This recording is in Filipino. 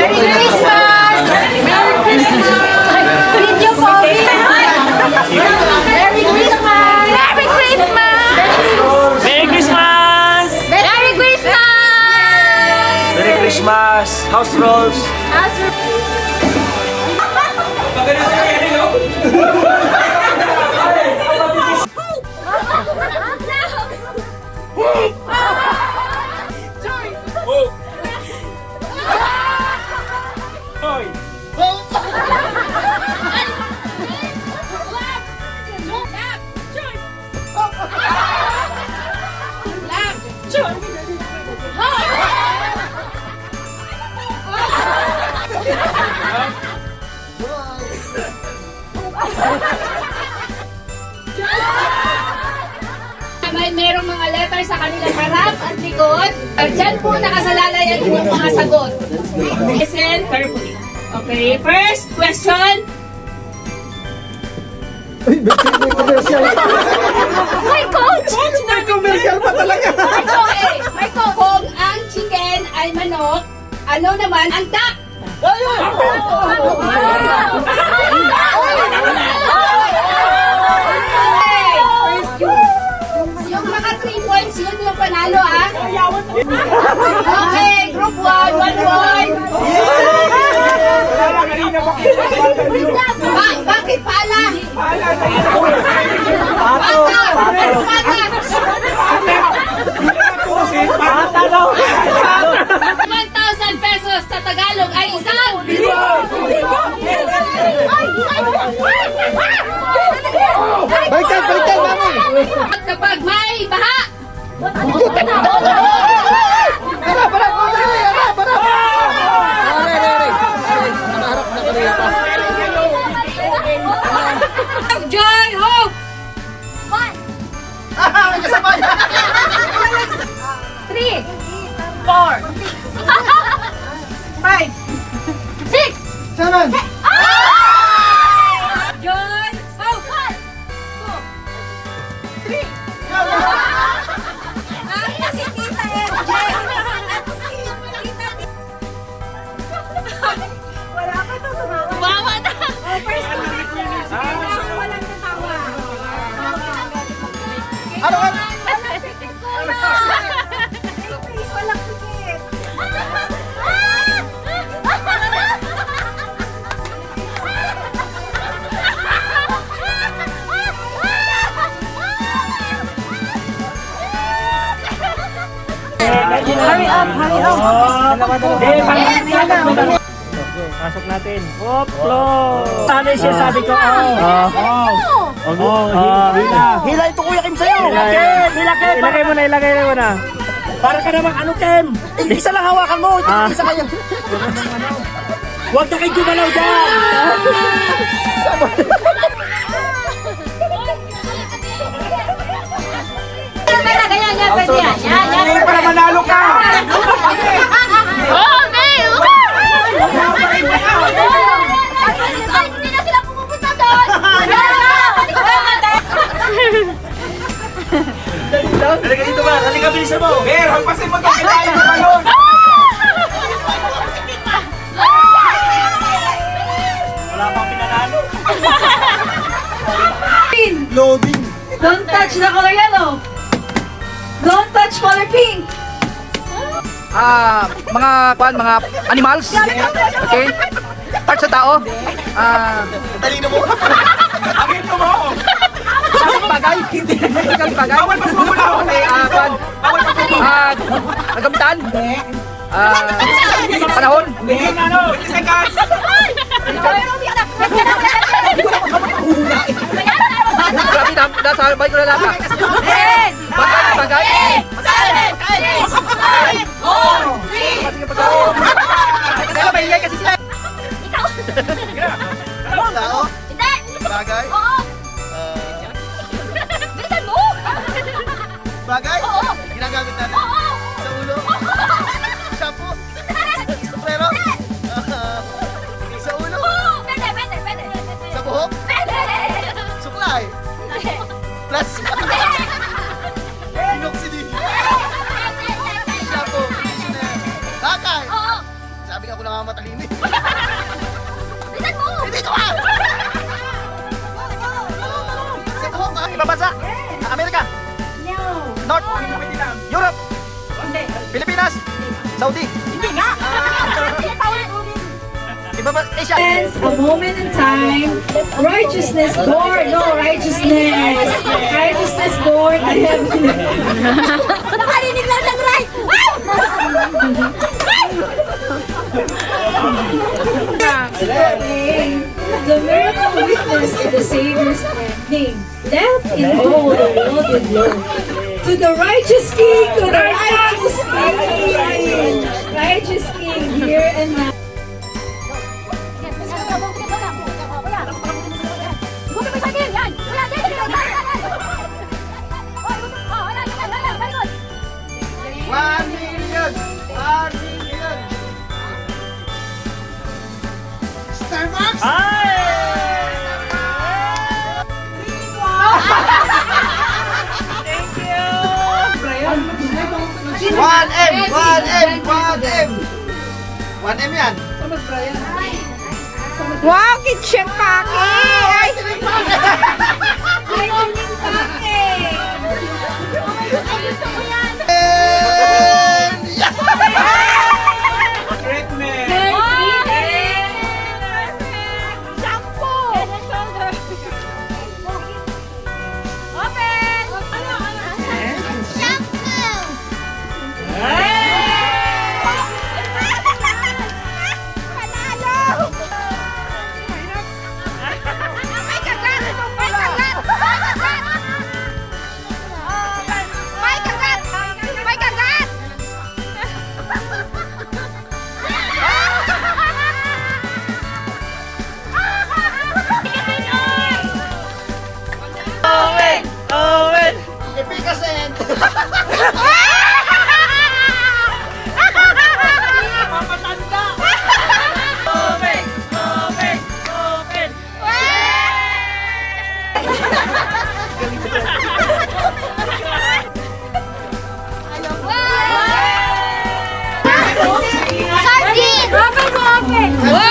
Merry Christmas! Merry Christmas! Video po! Merry Christmas! Merry Christmas! Merry Christmas! Merry Christmas! Merry Christmas! House rolls! Hoy! Merong mga letter sa kanilang harap at likod. Diyan po nakasalalay ang inyong mga sagot. Listen carefully. Okay, first question. My coach! May commercial pa talaga! Okay, kung ang chicken ay manok, ano naman ang duck? Yung mga 3 points, yun yung panalo, ha? Okay, group 1, 1 point. Bakit pala? Patalo! 1,000 pesos sa Tagalog ay isang Baliktad, mami! kapag may baha. Joy, hope! 3, 4, 5, 6, 7! Joy, hope! 2, 3, kasi kita MJ. Wala pa ito tumawa. Tumawa na. First walang tatawa. Ano ka? Please, walang pikit. Hurry up! Hurry up! Pasok natin. Hop, flow! Ano siya sabi ko? Hila ito kuya Kim sa'yo! Ilagay mo na. Para ka naman ano Kim? Isa lang hawakan mo. Isa kayo. Huwag na kayo gumalaw dyan! Ganyan, pwede yan. Yan. Para manalo ka! Hindi na sila pumupunta doon! Halika dito ba? Halika bilisan mo! Meron kasi magkakilain mo ngayon! Wala pang pinanalo. Loading! Don't touch the color yellow! Don't touch color pink! Mga animals. Okay? Parts sa tao. Talino mo! Akito mo! Bagay. Hindi bagay. Bawal magmumula ako Okay, Bawal magmumula! nagamitan. Panahon. Hindi na ano! 20 seconds! Grabe, nasa balik ko na lahat. Bagay. Kaya maingay kasi sila. Bagay? Oo! Bilisan mo! Bagay? Oo! Ginagamit natin Oo! sa ulo? Shampoo? Pero? Sa ulo? Oo! Pwede! Sa buhok? Pwede! Supply? Plus? Inoxidil? Shampoo? Bagay? Oo! Sabi nga ko lang namamatahimik. Bilisan mo! Dito ka! Sa buong ibang bansa. Amerika. No. North. Europe. Pilipinas. Saudi. Hindi nga! Iba ba? Asia. A moment in time. Righteousness born. No, righteousness. Righteousness born. I have Nakarinig lang ng right! the miracle witness in the Savior's name. Death in all the world in Lord. To the righteous King, to the righteous King, righteous King, here and now. One million. Starbucks. One M. 1M yan. Wow, kitchen paki! Ay! And yeah. Ipikasin. Sardine! Open mo, open!